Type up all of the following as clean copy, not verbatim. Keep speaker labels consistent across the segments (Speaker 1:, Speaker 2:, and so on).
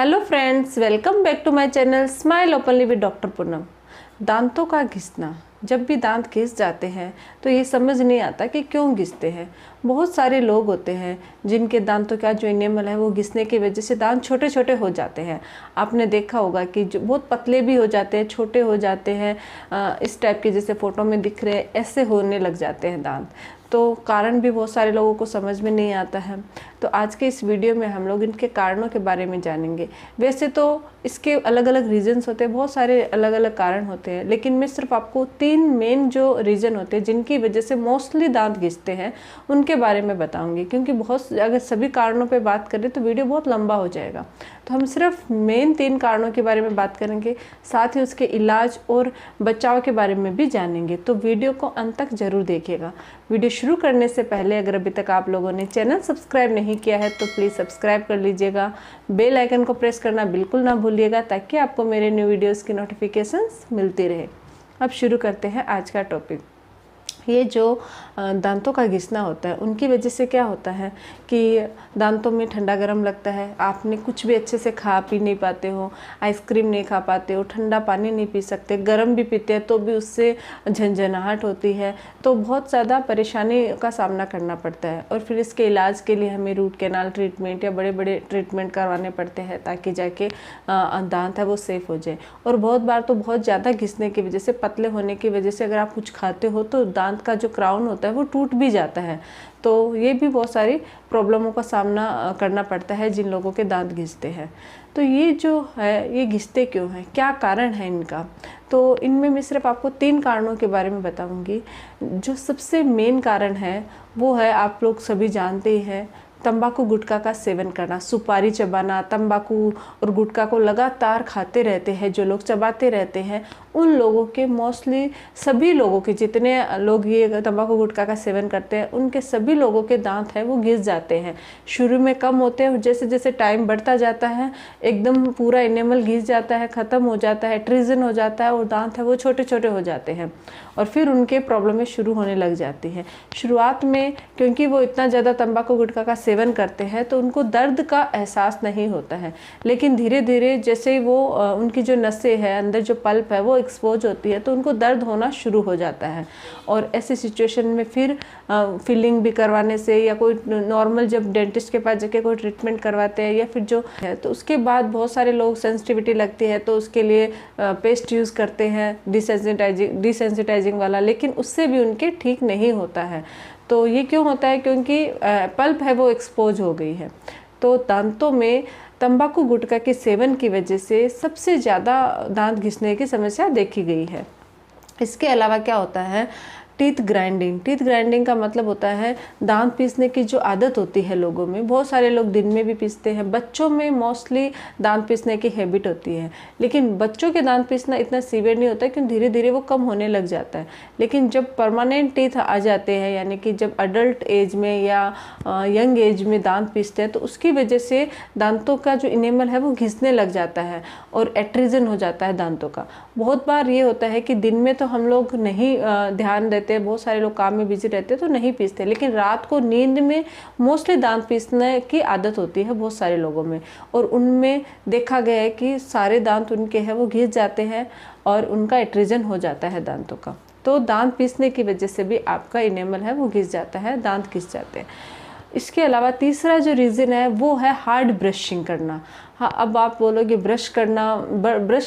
Speaker 1: Hello friends, welcome back to my channel smile openly with doctor Poonam. दांतों का घिसना, जब भी दांत घिस जाते हैं तो ये समझ नहीं आता कि क्यों घिसते हैं। बहुत सारे लोग होते हैं जिनके दांतों का जो इनेमल है वो घिसने की वजह से दांत छोटे छोटे हो जाते हैं। आपने देखा होगा कि जो बहुत पतले भी हो जाते हैं, छोटे हो जाते हैं, इस टाइप के जैसे फ़ोटो में दिख रहे हैं, ऐसे होने लग जाते हैं दांत। तो कारण भी बहुत सारे लोगों को समझ में नहीं आता है। तो आज के इस वीडियो में हम लोग इनके कारणों के बारे में जानेंगे। वैसे तो इसके अलग अलग रीजंस होते हैं, बहुत सारे अलग अलग कारण होते हैं, लेकिन मैं सिर्फ आपको 3 मेन जो रीज़न होते हैं जिनकी वजह से मोस्टली दांत घिसते हैं उनके बारे में बताऊंगी। क्योंकि अगर सभी कारणों पे बात करें तो वीडियो बहुत लंबा हो जाएगा, तो हम सिर्फ मेन 3 कारणों के बारे में बात करेंगे, साथ ही उसके इलाज और बचाव के बारे में भी जानेंगे। तो वीडियो को अंत तक जरूर देखिएगा। वीडियो शुरू करने से पहले अगर अभी तक आप लोगों ने चैनल सब्सक्राइब नहीं किया है तो प्लीज़ सब्सक्राइब कर लीजिएगा। बेल आइकन को प्रेस करना बिल्कुल ना भूलिएगा ताकि आपको मेरे न्यू वीडियोस की नोटिफिकेशंस मिलती रहे। अब शुरू करते हैं आज का टॉपिक। ये जो दांतों का घिसना होता है उनकी वजह से क्या होता है कि दांतों में ठंडा गर्म लगता है। आपने कुछ भी अच्छे से खा पी नहीं पाते हो, आइसक्रीम नहीं खा पाते हो, ठंडा पानी नहीं पी सकते, गर्म भी पीते हैं तो भी उससे झंझनाहट होती है। तो बहुत ज़्यादा परेशानी का सामना करना पड़ता है और फिर इसके इलाज के लिए हमें रूट कैनाल ट्रीटमेंट या बड़े बड़े ट्रीटमेंट करवाने पड़ते हैं ताकि जाके दांत है वो सेफ़ हो जाए। और बहुत बार तो बहुत ज़्यादा घिसने की वजह से, पतले होने की वजह से अगर आप कुछ खाते हो तो दांत का जो क्राउन होता है वो टूट भी जाता है। तो ये भी बहुत सारी प्रॉब्लमों का सामना करना पड़ता है जिन लोगों के दांत घिसते हैं। तो ये जो है ये घिसते क्यों हैं, क्या कारण है इनका, तो इनमें मैं सिर्फ आपको 3 कारणों के बारे में बताऊंगी। जो सबसे मेन कारण है वो है, आप लोग सभी जानते ही हैं, तंबाकू गुटखा का सेवन करना। सुपारी चबाना, तंबाकू और गुटखा को लगातार खाते रहते हैं जो लोग, चबाते रहते हैं, उन लोगों के मोस्टली सभी लोगों के, जितने लोग ये तंबाकू गुटखा का सेवन करते हैं उनके सभी लोगों के दांत हैं वो घिस जाते हैं। शुरू में कम होते हैं, जैसे जैसे टाइम बढ़ता जाता है एकदम पूरा इनेमल घिस जाता है, ख़त्म हो जाता है, ट्रीजन हो जाता है और दांत है वो छोटे छोटे हो जाते हैं और फिर उनके प्रॉब्लमें शुरू होने लग जाती हैं। शुरुआत में क्योंकि वो इतना ज़्यादा तंबाकू गुटखा का सेवन करते हैं तो उनको दर्द का एहसास नहीं होता है, लेकिन धीरे धीरे जैसे वो उनकी जो नसें है, अंदर जो पल्प है वो एक्सपोज होती है तो उनको दर्द होना शुरू हो जाता है। और ऐसी सिचुएशन में फिर फिलिंग भी करवाने से या कोई नॉर्मल जब डेंटिस्ट के पास जाके कोई ट्रीटमेंट करवाते हैं या फिर जो है तो उसके बाद बहुत सारे लोग सेंसिटिविटी लगती है तो उसके लिए पेस्ट यूज़ करते हैं डिसेंसिटाइजिंग वाला, लेकिन उससे भी उनके ठीक नहीं होता है। तो ये क्यों होता है, क्योंकि पल्प है वो एक्सपोज हो गई है। तो दांतों में तंबाकू गुटखा के सेवन की वजह से सबसे ज़्यादा दांत घिसने की समस्या देखी गई है। इसके अलावा क्या होता है, टीथ ग्राइंडिंग का मतलब होता है दांत पीसने की जो आदत होती है लोगों में। बहुत सारे लोग दिन में भी पीसते हैं, बच्चों में मोस्टली दांत पीसने की हैबिट होती है, लेकिन बच्चों के दांत पीसना इतना सीवियर नहीं होता क्योंकि धीरे धीरे वो कम होने लग जाता है। लेकिन जब परमानेंट टीथ आ जाते हैं, यानी कि जब अडल्ट एज में या यंग एज में दांत पीसते हैं तो उसकी वजह से दांतों का जो इनेमल है वो घिसने लग जाता है और एट्रीजन हो जाता है दांतों का। बहुत बार ये होता है कि दिन में तो हम लोग नहीं ध्यान देते, बहुत सारे लोग काम में बिजी रहते हैं तो नहीं पीसते, लेकिन रात को नींद में मोस्टली दांत पीसने की आदत होती है बहुत सारे लोगों में और उनमें देखा गया है कि सारे दांत उनके हैं वो घिस जाते हैं और उनका एट्रीजन हो जाता है दांतों का। तो दांत पीसने की वजह से भी आपका इनेमल है वो घिस जाता है, दांत घिस जाते हैं। इसके अलावा तीसरा जो रीज़न है वो है हार्ड ब्रशिंग करना। हाँ, अब आप बोलोगे ब्रश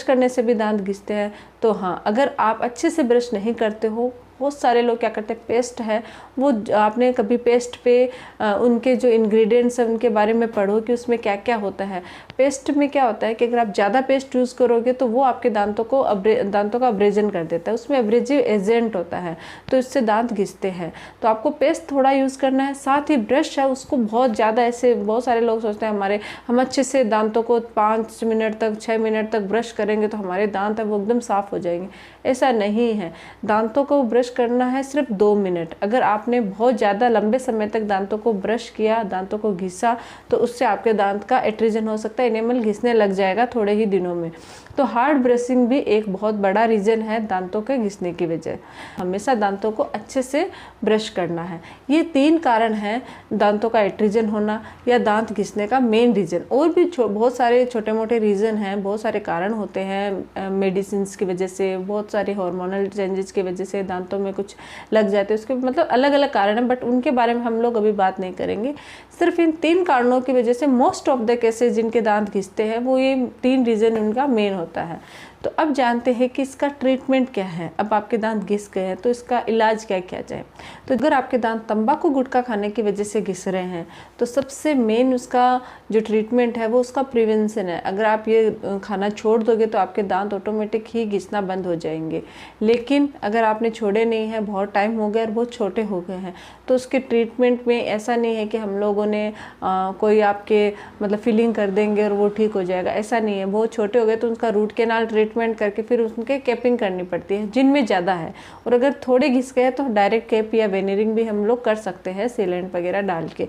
Speaker 1: करने से भी दांत घिसते हैं, तो हाँ, अगर आप अच्छे से ब्रश नहीं करते हो, बहुत सारे लोग क्या करते हैं, पेस्ट है वो, आपने कभी पेस्ट पे उनके जो इंग्रेडिएंट्स हैं उनके बारे में पढ़ो कि उसमें क्या क्या होता है। पेस्ट में क्या होता है कि अगर आप ज़्यादा पेस्ट यूज़ करोगे तो वो आपके दांतों का अब्रेजन कर देता है, उसमें एब्रेजिव एजेंट होता है तो इससे दांत घिसते हैं। तो आपको पेस्ट थोड़ा यूज़ करना है, साथ ही ब्रश है उसको बहुत ज़्यादा, ऐसे बहुत सारे लोग सोचते हैं हम अच्छे से दांतों को 5 मिनट तक 6 मिनट तक ब्रश करेंगे तो हमारे दांत है वो एकदम साफ़ हो जाएंगे। ऐसा नहीं है। दांतों को ब्रश करना है सिर्फ 2 मिनट। अगर आपने बहुत ज़्यादा लंबे समय तक दांतों को ब्रश किया, दांतों को घिसा, तो उससे आपके दांत का एट्रिजन हो सकता है, इनेमल घिसने लग जाएगा थोड़े ही दिनों में। तो हार्ड ब्रशिंग भी एक बहुत बड़ा रीज़न है दांतों के घिसने की वजह। हमेशा दांतों को अच्छे से ब्रश करना है। ये 3 कारण हैं दांतों का एट्रिजन होना या दांत घिसने का मेन रीज़न। और भी बहुत सारे छोटे मोटे रीज़न हैं, बहुत सारे कारण होते हैं, मेडिसिन की वजह से, बहुत सारे हार्मोनल चेंजेस की वजह से दांतों में कुछ लग जाते हैं, उसके मतलब अलग अलग कारण हैं, बट उनके बारे में हम लोग अभी बात नहीं करेंगे। सिर्फ इन 3 कारणों की वजह से मोस्ट ऑफ द केसेस जिनके दांत घिसते हैं वो ये 3 रीज़न उनका मेन होता है। तो अब जानते हैं कि इसका ट्रीटमेंट क्या है। अब आपके दांत घिस गए हैं तो इसका इलाज क्या किया जाए। तो अगर आपके दांत तंबाकू गुटखा खाने की वजह से घिस रहे हैं तो सबसे मेन उसका जो ट्रीटमेंट है वो उसका प्रिवेंशन है। अगर आप ये खाना छोड़ दोगे तो आपके दांत ऑटोमेटिक ही घिसना बंद हो जाएंगे। लेकिन अगर आपने छोड़े नहीं हैं, बहुत टाइम हो गया और बहुत छोटे हो गए हैं, तो उसके ट्रीटमेंट में ऐसा नहीं है कि हम लोगों ने कोई आपके मतलब फिलिंग कर देंगे और वो ठीक हो जाएगा, ऐसा नहीं है। बहुत छोटे हो गए तो उनका रूट कैनाल ट्रीटमेंट करके फिर उनके कैपिंग करनी पड़ती है जिनमें ज़्यादा है। और अगर थोड़े घिस गए तो डायरेक्ट कैप या वेनिरिंग भी हम लोग कर सकते हैं सीलेंट वगैरह डाल के।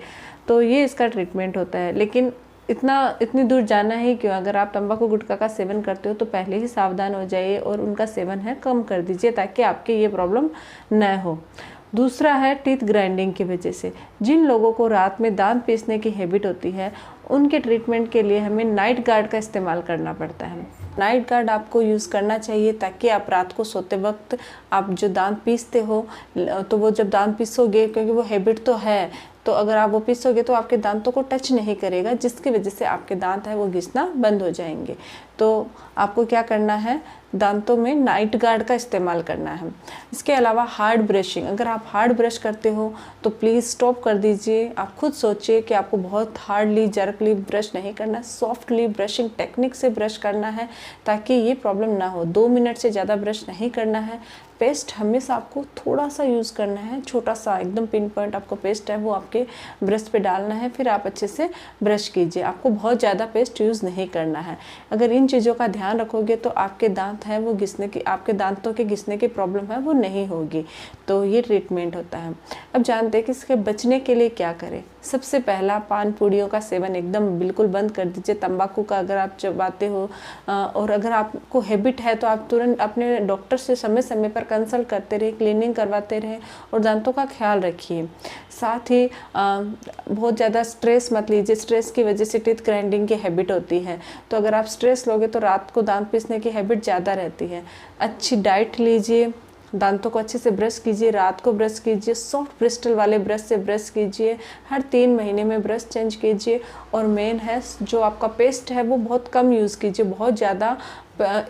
Speaker 1: तो ये इसका ट्रीटमेंट होता है। लेकिन इतनी दूर जाना ही क्यों। अगर आप तंबाकू गुटखा का सेवन करते हो तो पहले ही सावधान हो जाइए और उनका सेवन है कम कर दीजिए ताकि आपके ये प्रॉब्लम न हो। दूसरा है टीथ ग्राइंडिंग की वजह से। जिन लोगों को रात में दांत पीसने की हैबिट होती है उनके ट्रीटमेंट के लिए हमें नाइट गार्ड का इस्तेमाल करना पड़ता है। नाइट गार्ड आपको यूज़ करना चाहिए ताकि आप रात को सोते वक्त आप जो दांत पीसते हो तो वो जब दांत पीसोगे, क्योंकि वो हैबिट तो है, तो अगर आप वो पीसोगे तो आपके दांतों को टच नहीं करेगा, जिसकी वजह से आपके दांत है वो घिसना बंद हो जाएंगे। तो आपको क्या करना है, दांतों में नाइट गार्ड का इस्तेमाल करना है। इसके अलावा हार्ड ब्रशिंग, अगर आप हार्ड ब्रश करते हो तो प्लीज़ स्टॉप कर दीजिए। आप खुद सोचिए कि आपको बहुत हार्डली जर्कली ब्रश नहीं करना, सॉफ्टली ब्रशिंग टेक्निक से ब्रश करना है ताकि ये प्रॉब्लम ना हो। 2 मिनट से ज़्यादा ब्रश नहीं करना है। पेस्ट हमेशा आपको थोड़ा सा यूज़ करना है, छोटा सा एकदम पिन पॉइंट आपको पेस्ट है वो आपके ब्रश पे डालना है, फिर आप अच्छे से ब्रश कीजिए। आपको बहुत ज़्यादा पेस्ट यूज़ नहीं करना है। अगर इन चीज़ों का ध्यान रखोगे तो आपके दांत है वो घिसने की, आपके दांतों के घिसने की प्रॉब्लम है वो नहीं होगी। तो ये ट्रीटमेंट होता है। अब जानते हैं कि इसके बचने के लिए क्या करें। सबसे पहला, पान पूड़ियों का सेवन एकदम बिल्कुल बंद कर दीजिए। तंबाकू का अगर आप चबाते हो और अगर आपको हैबिट है तो आप तुरंत अपने डॉक्टर से समय समय पर कंसल्ट करते रहे, क्लीनिंग करवाते रहे और दांतों का ख्याल रखिए। साथ ही बहुत ज़्यादा स्ट्रेस मत लीजिए। स्ट्रेस की वजह से टीथ ग्राइंडिंग की हैबिट होती है, तो अगर आप स्ट्रेस लोगे तो रात को दांत पीसने की हैबिट ज़्यादा रहती है। अच्छी डाइट लीजिए, दांतों को अच्छे से ब्रश कीजिए, रात को ब्रश कीजिए, सॉफ्ट ब्रिस्टल वाले ब्रश से ब्रश कीजिए, हर 3 महीने में ब्रश चेंज कीजिए। और मेन है जो आपका पेस्ट है वो बहुत कम यूज़ कीजिए, बहुत ज़्यादा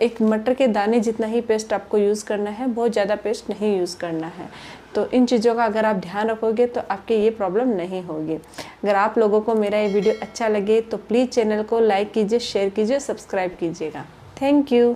Speaker 1: एक मटर के दाने जितना ही पेस्ट आपको यूज़ करना है, बहुत ज़्यादा पेस्ट नहीं यूज़ करना है। तो इन चीज़ों का अगर आप ध्यान रखोगे तो आपके ये प्रॉब्लम नहीं होगी। अगर आप लोगों को मेरा ये वीडियो अच्छा लगे तो प्लीज़ चैनल को लाइक कीजिए, शेयर कीजिए, सब्सक्राइब कीजिएगा। Thank you.